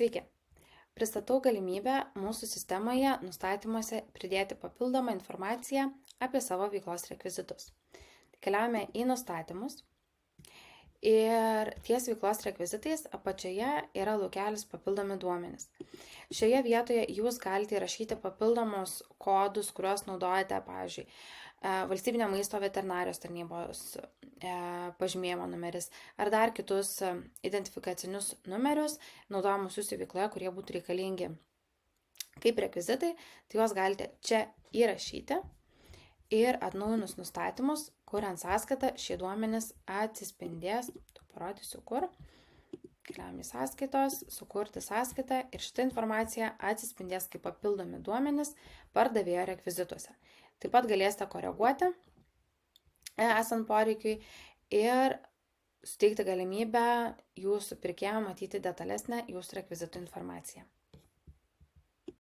Sveiki! Pristatau galimybę mūsų sistemoje nustatymuose pridėti papildomą informaciją apie savo veiklos rekvizitus. Keliaujame į nustatymus ir ties veiklos rekvizitais apačioje yra laukelis papildomi duomenys. Šioje vietoje jūs galite įrašyti papildomus kodus, kuriuos naudojate, pavyzdžiui, valstybinė maisto veterinarijos tarnybos pažymėjimo numeris ar dar kitus identifikacinius numerius naudojamus jūsų veikloje, kurie būtų reikalingi kaip rekvizitai, tai juos galite čia įrašyti ir atnaujinus nustatymus, kuriant sąskaitą, šie duomenys atsispindės. Parodysiu kur. Keliaujame į sąskaitos, sukurti sąskaitą ir šitą informaciją atsispindės kaip papildomi duomenys pardavėjo rekvizituose. Taip pat galėsite koreguoti esant poreikiui ir suteikti galimybę jūsų pirkėjams matyti detalesnę jūsų rekvizitų informaciją.